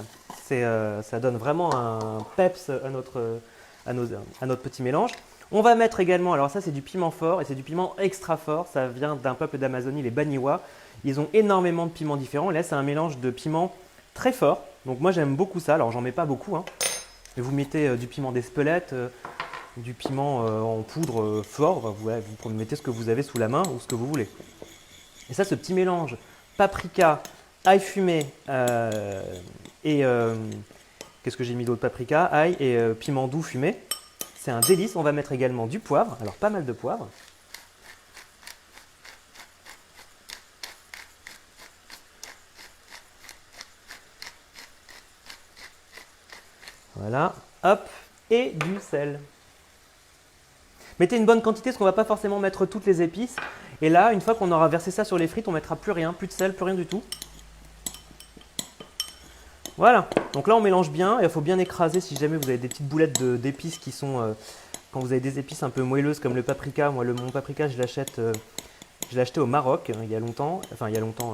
Ça donne vraiment un peps à notre petit mélange. On va mettre également, alors ça c'est du piment fort et c'est du piment extra fort. Ça vient d'un peuple d'Amazonie, les Baniwa. Ils ont énormément de piments différents. Et là c'est un mélange de piments très fort. Donc moi j'aime beaucoup ça. Alors j'en mets pas beaucoup, hein. Et vous mettez du piment d'Espelette, du piment en poudre fort. Vous mettez ce que vous avez sous la main ou ce que vous voulez. Et ça, ce petit mélange paprika, ail fumé et qu'est-ce que j'ai mis d'autre? Paprika, ail et piment doux fumé. C'est un délice. On va mettre également du poivre. Alors pas mal de poivre. Voilà, hop, et du sel. Mettez une bonne quantité parce qu'on ne va pas forcément mettre toutes les épices. Et là, une fois qu'on aura versé ça sur les frites, on ne mettra plus rien, plus de sel, plus rien du tout. Voilà, donc là on mélange bien et il faut bien écraser si jamais vous avez des petites boulettes d'épices qui sont… quand vous avez des épices un peu moelleuses comme le paprika, moi mon paprika je l'ai acheté au Maroc il y a longtemps,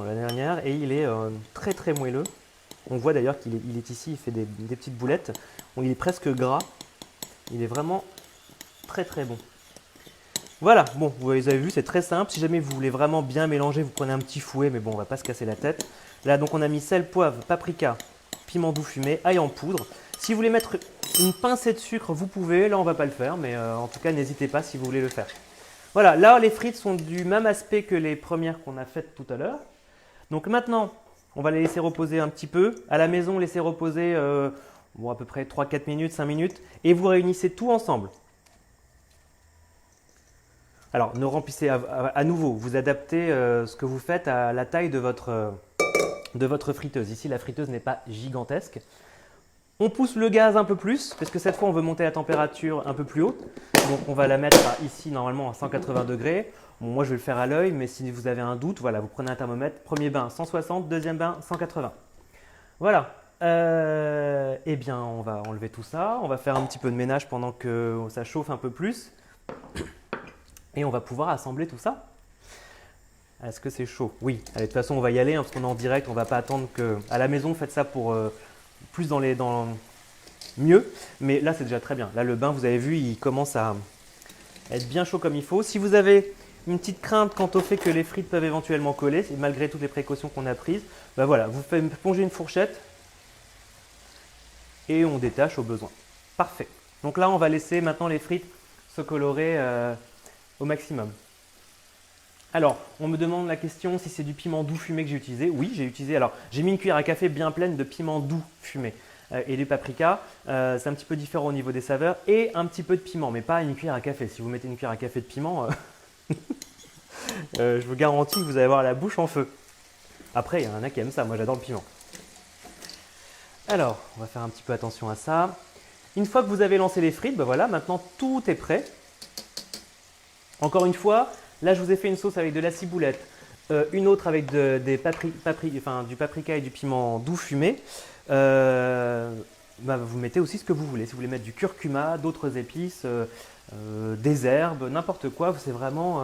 l'année dernière, et il est très très moelleux. On voit d'ailleurs qu'il est ici, il fait des petites boulettes. Il est presque gras. Il est vraiment très très bon. Voilà, bon, vous avez vu, c'est très simple. Si jamais vous voulez vraiment bien mélanger, vous prenez un petit fouet, mais bon, on va pas se casser la tête. Là, donc on a mis sel, poivre, paprika, piment doux fumé, ail en poudre. Si vous voulez mettre une pincée de sucre, vous pouvez. Là, on va pas le faire, mais en tout cas, n'hésitez pas si vous voulez le faire. Voilà, là, les frites sont du même aspect que les premières qu'on a faites tout à l'heure. Donc maintenant, on va les laisser reposer un petit peu. À la maison, laissez reposer à peu près 3-4 minutes, 5 minutes. Et vous réunissez tout ensemble. Alors, ne remplissez à nouveau. Vous adaptez ce que vous faites à la taille de votre friteuse. Ici, la friteuse n'est pas gigantesque. On pousse le gaz un peu plus, parce que cette fois, on veut monter la température un peu plus haute. Donc, on va la mettre ici, normalement, à 180 degrés. Bon, moi, je vais le faire à l'œil, mais si vous avez un doute, voilà, vous prenez un thermomètre. Premier bain, 160. Deuxième bain, 180. Voilà. Eh bien, on va enlever tout ça. On va faire un petit peu de ménage pendant que ça chauffe un peu plus. Et on va pouvoir assembler tout ça. Est-ce que c'est chaud? Oui. Allez, de toute façon, on va y aller, hein, parce qu'on est en direct. On ne va pas attendre que… À la maison, faites ça pour… plus mieux, mais là c'est déjà très bien. Là le bain, vous avez vu, il commence à être bien chaud comme il faut. Si vous avez une petite crainte quant au fait que les frites peuvent éventuellement coller, malgré toutes les précautions qu'on a prises, ben voilà, vous faites plonger une fourchette et on détache au besoin. Parfait. Donc là, on va laisser maintenant les frites se colorer au maximum. Alors, on me demande la question si c'est du piment doux fumé que j'ai utilisé. Oui, j'ai utilisé. Alors, j'ai mis une cuillère à café bien pleine de piment doux fumé et du paprika. C'est un petit peu différent au niveau des saveurs et un petit peu de piment, mais pas une cuillère à café. Si vous mettez une cuillère à café de piment, je vous garantis que vous allez avoir la bouche en feu. Après, il y en a qui aiment ça. Moi, j'adore le piment. Alors, on va faire un petit peu attention à ça. Une fois que vous avez lancé les frites, ben voilà, maintenant tout est prêt. Encore une fois, là je vous ai fait une sauce avec de la ciboulette, une autre avec du paprika et du piment doux fumé. Vous mettez aussi ce que vous voulez. Si vous voulez mettre du curcuma, d'autres épices, des herbes, n'importe quoi, c'est vraiment…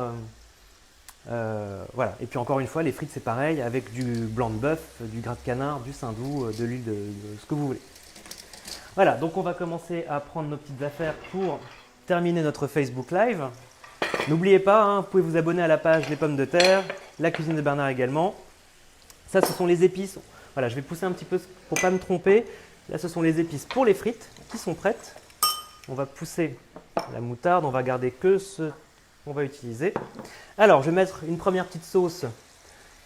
voilà. Et puis encore une fois, les frites c'est pareil, avec du blanc de bœuf, du gras de canard, du saindoux, de l'huile, de ce que vous voulez. Voilà, donc on va commencer à prendre nos petites affaires pour terminer notre Facebook Live. N'oubliez pas, hein, vous pouvez vous abonner à la page Les Pommes de Terre, la cuisine de Bernard également. Ça, ce sont les épices. Voilà, je vais pousser un petit peu pour ne pas me tromper. Là, ce sont les épices pour les frites qui sont prêtes. On va pousser la moutarde, on va garder que ce qu'on va utiliser. Alors, je vais mettre une première petite sauce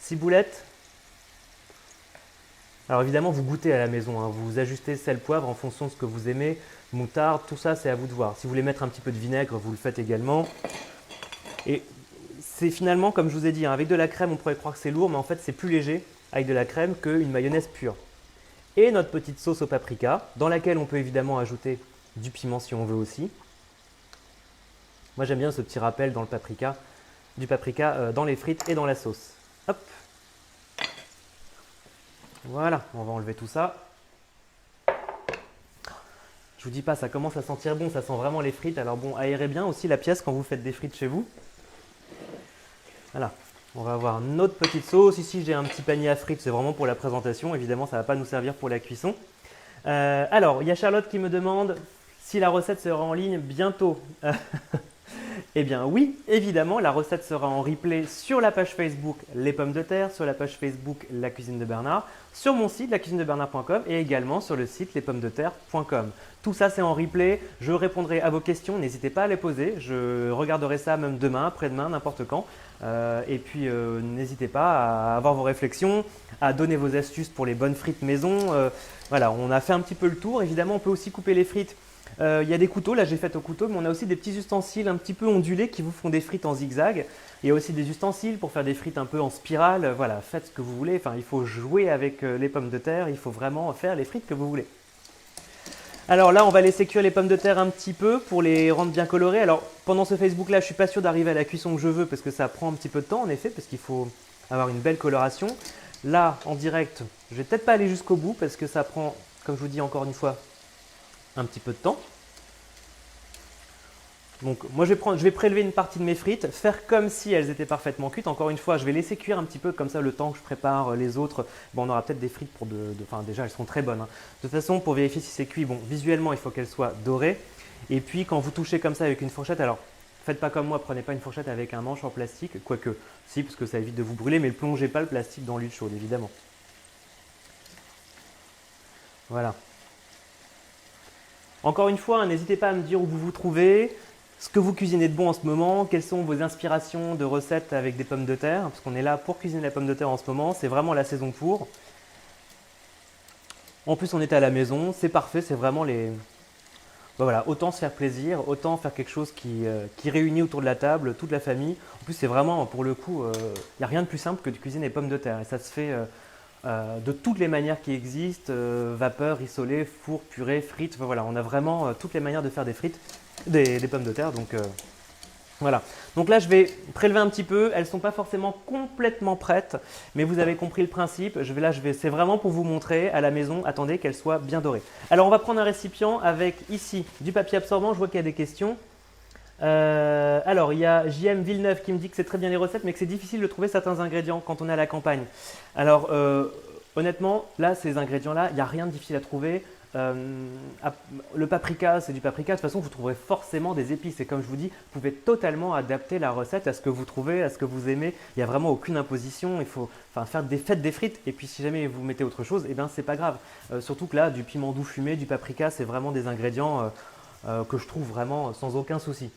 ciboulette. Alors évidemment, vous goûtez à la maison, hein. Vous ajustez sel, poivre en fonction de ce que vous aimez. Moutarde, tout ça, c'est à vous de voir. Si vous voulez mettre un petit peu de vinaigre, vous le faites également. Et c'est finalement, comme je vous ai dit, hein, avec de la crème, on pourrait croire que c'est lourd, mais en fait, c'est plus léger avec de la crème qu'une mayonnaise pure. Et notre petite sauce au paprika, dans laquelle on peut évidemment ajouter du piment si on veut aussi. Moi, j'aime bien ce petit rappel dans le paprika, du paprika dans les frites et dans la sauce. Hop. Voilà, on va enlever tout ça. Je vous dis pas, ça commence à sentir bon, ça sent vraiment les frites. Alors bon, aérez bien aussi la pièce quand vous faites des frites chez vous. Voilà, on va avoir notre petite sauce. Ici, j'ai un petit panier à frites, c'est vraiment pour la présentation. Évidemment, ça ne va pas nous servir pour la cuisson. Alors, il y a Charlotte qui me demande si la recette sera en ligne bientôt. Eh bien oui, évidemment, la recette sera en replay sur la page Facebook Les Pommes de Terre, sur la page Facebook La Cuisine de Bernard, sur mon site lacuisinedebernard.com et également sur le site lespommesdeterre.com. Tout ça c'est en replay, je répondrai à vos questions, n'hésitez pas à les poser, je regarderai ça même demain, après-demain, n'importe quand. Et puis n'hésitez pas à avoir vos réflexions, à donner vos astuces pour les bonnes frites maison. Voilà, on a fait un petit peu le tour, évidemment on peut aussi couper les frites. Il y a des couteaux, là j'ai fait au couteau, mais on a aussi des petits ustensiles un petit peu ondulés qui vous font des frites en zigzag. Il y a aussi des ustensiles pour faire des frites un peu en spirale. Voilà, faites ce que vous voulez. Enfin, il faut jouer avec les pommes de terre, il faut vraiment faire les frites que vous voulez. Alors là, on va laisser cuire les pommes de terre un petit peu pour les rendre bien colorées. Alors pendant ce Facebook là, je ne suis pas sûr d'arriver à la cuisson que je veux parce que ça prend un petit peu de temps en effet, parce qu'il faut avoir une belle coloration. Là, en direct, je ne vais peut-être pas aller jusqu'au bout parce que ça prend, comme je vous dis encore une fois, un petit peu de temps. Donc moi je vais prélever une partie de mes frites, faire comme si elles étaient parfaitement cuites. Encore une fois, je vais laisser cuire un petit peu comme ça le temps que je prépare les autres. Bon, on aura peut-être des frites enfin déjà elles seront très bonnes, hein. De toute façon, pour vérifier si c'est cuit, bon, visuellement il faut qu'elles soient dorées. Et puis quand vous touchez comme ça avec une fourchette, alors faites pas comme moi, prenez pas une fourchette avec un manche en plastique, quoique si, parce que ça évite de vous brûler, mais ne plongez pas le plastique dans l'huile chaude évidemment. Voilà. Encore une fois, n'hésitez pas à me dire où vous vous trouvez, ce que vous cuisinez de bon en ce moment, quelles sont vos inspirations de recettes avec des pommes de terre, parce qu'on est là pour cuisiner la pomme de terre en ce moment, c'est vraiment la saison pour. En plus, on était à la maison, c'est parfait, c'est vraiment les… Ben voilà, autant se faire plaisir, autant faire quelque chose qui réunit autour de la table toute la famille. En plus, c'est vraiment, pour le coup, il n'y a rien de plus simple que de cuisiner les pommes de terre. Et ça se fait de toutes les manières qui existent, vapeur, rissolé, four, purée, frites. Voilà, on a vraiment toutes les manières de faire des frites, des pommes de terre. Donc voilà. Donc là, je vais prélever un petit peu. Elles ne sont pas forcément complètement prêtes, mais vous avez compris le principe. C'est vraiment pour vous montrer à la maison. Attendez qu'elles soient bien dorées. Alors, on va prendre un récipient avec ici du papier absorbant. Je vois qu'il y a des questions. Alors, il y a JM Villeneuve qui me dit que c'est très bien les recettes, mais que c'est difficile de trouver certains ingrédients quand on est à la campagne. Alors, honnêtement, là, ces ingrédients-là, il n'y a rien de difficile à trouver. le paprika, c'est du paprika. De toute façon, vous trouverez forcément des épices. Et comme je vous dis, vous pouvez totalement adapter la recette à ce que vous trouvez, à ce que vous aimez. Il n'y a vraiment aucune imposition. Il faut faites des frites. Et puis, si jamais vous mettez autre chose, eh ben, c'est pas grave. Surtout que là, du piment doux fumé, du paprika, c'est vraiment des ingrédients que je trouve vraiment sans aucun souci.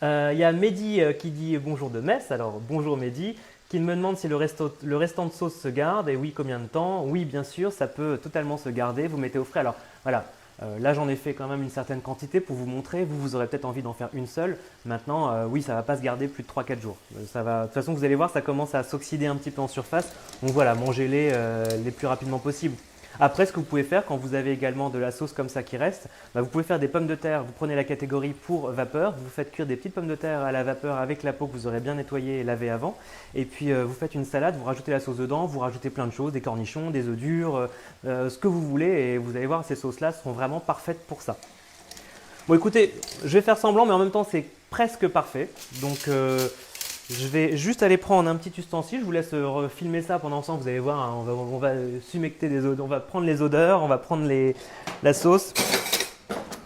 Il y a Mehdi qui dit bonjour de Metz. Alors, bonjour Mehdi, qui me demande si le restant de sauce se garde. Et oui, combien de temps? Oui, bien sûr, ça peut totalement se garder. Vous mettez au frais. Alors, voilà, là j'en ai fait quand même une certaine quantité pour vous montrer. Vous aurez peut-être envie d'en faire une seule. Maintenant, oui, ça ne va pas se garder plus de 3-4 jours. Ça va, de toute façon, vous allez voir, ça commence à s'oxyder un petit peu en surface. Donc voilà, mangez-les les plus rapidement possible. Après, ce que vous pouvez faire quand vous avez également de la sauce comme ça qui reste, vous pouvez faire des pommes de terre. Vous prenez la catégorie pour vapeur, vous faites cuire des petites pommes de terre à la vapeur avec la peau que vous aurez bien nettoyée et lavée avant. Et puis vous faites une salade, vous rajoutez la sauce dedans, vous rajoutez plein de choses, des cornichons, des œufs durs, ce que vous voulez. Et vous allez voir, ces sauces-là seront vraiment parfaites pour ça. Bon écoutez, je vais faire semblant, mais en même temps c'est presque parfait. Donc je vais juste aller prendre un petit ustensile, je vous laisse filmer ça pendant ce temps, vous allez voir, hein, on va sumecter des odeurs, on va prendre les odeurs, on va prendre la sauce.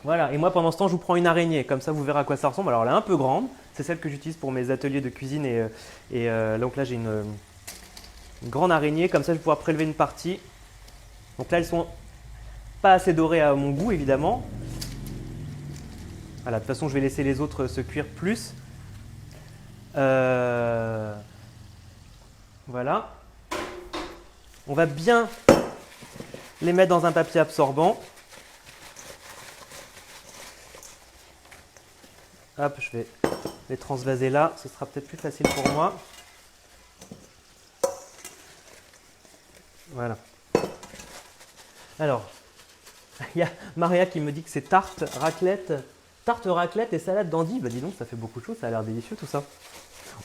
Voilà, et moi pendant ce temps je vous prends une araignée, comme ça vous verrez à quoi ça ressemble. Alors elle est un peu grande, c'est celle que j'utilise pour mes ateliers de cuisine et donc là j'ai une grande araignée, comme ça je vais pouvoir prélever une partie. Donc là elles sont pas assez dorées à mon goût évidemment. Voilà, de toute façon je vais laisser les autres se cuire plus. Voilà. On va bien les mettre dans un papier absorbant. Hop, je vais les transvaser là, ce sera peut-être plus facile pour moi. Voilà. Alors, il y a Maria qui me dit que c'est tarte, raclette et salade d'endive. Bah dis donc, ça fait beaucoup de choses, ça a l'air délicieux tout ça.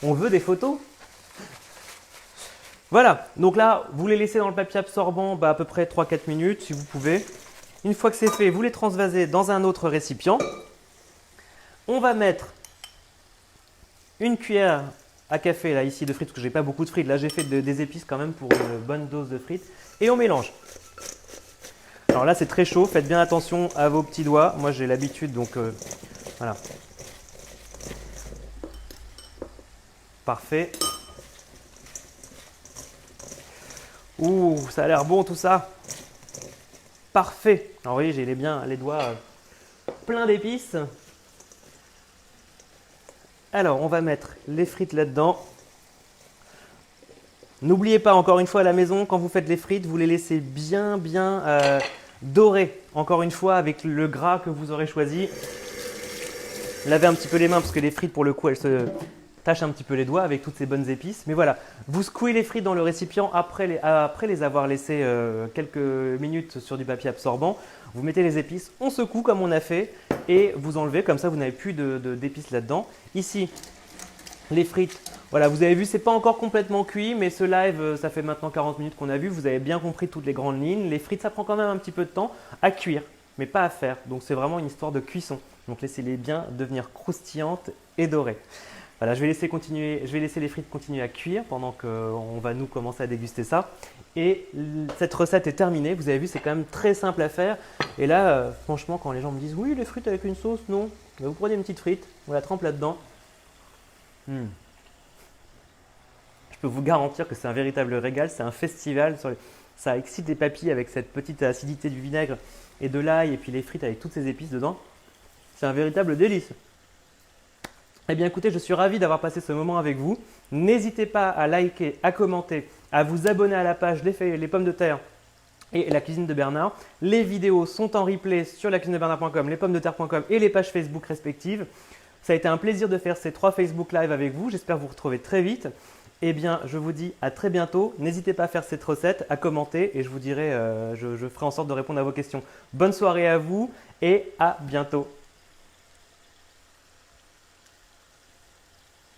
On veut des photos. Voilà, donc là, vous les laissez dans le papier absorbant à peu près 3-4 minutes si vous pouvez. Une fois que c'est fait, vous les transvasez dans un autre récipient. On va mettre une cuillère à café là ici de frites, parce que j'ai pas beaucoup de frites. Là, j'ai fait des épices quand même pour une bonne dose de frites. Et on mélange. Alors là, c'est très chaud, faites bien attention à vos petits doigts. Moi, j'ai l'habitude, donc voilà. Parfait. Ouh, ça a l'air bon tout ça. Parfait. Alors vous voyez, j'ai bien les doigts pleins d'épices. Alors, on va mettre les frites là-dedans. N'oubliez pas, encore une fois, à la maison, quand vous faites les frites, vous les laissez bien dorées. Encore une fois, avec le gras que vous aurez choisi. Lavez un petit peu les mains, parce que les frites, pour le coup, elles se tâchent un petit peu les doigts avec toutes ces bonnes épices. Mais voilà, vous secouez les frites dans le récipient après les avoir laissées quelques minutes sur du papier absorbant. Vous mettez les épices, on secoue comme on a fait et vous enlevez, comme ça vous n'avez plus d'épices là-dedans. Ici, les frites, voilà, vous avez vu, c'est pas encore complètement cuit, mais ce live, ça fait maintenant 40 minutes qu'on a vu, vous avez bien compris toutes les grandes lignes. Les frites, ça prend quand même un petit peu de temps à cuire, mais pas à faire. Donc c'est vraiment une histoire de cuisson. Donc laissez-les bien devenir croustillantes et dorées. Voilà, je vais laisser les frites continuer à cuire pendant qu'on va nous commencer à déguster ça. Et cette recette est terminée. Vous avez vu, c'est quand même très simple à faire. Et là, franchement, quand les gens me disent « Oui, les frites avec une sauce, non », vous prenez une petite frite, on la trempe là-dedans. Je peux vous garantir que c'est un véritable régal, c'est un festival. Ça excite les papilles avec cette petite acidité du vinaigre et de l'ail et puis les frites avec toutes ces épices dedans. C'est un véritable délice. Eh bien écoutez, je suis ravi d'avoir passé ce moment avec vous. N'hésitez pas à liker, à commenter, à vous abonner à la page Les Pommes de Terre et la cuisine de Bernard. Les vidéos sont en replay sur lacuisinedebernard.com, lespommesdeterre.com et les pages Facebook respectives. Ça a été un plaisir de faire ces 3 Facebook Live avec vous. J'espère vous retrouver très vite. Eh bien, je vous dis à très bientôt. N'hésitez pas à faire cette recette, à commenter et je vous dirai, je ferai en sorte de répondre à vos questions. Bonne soirée à vous et à bientôt.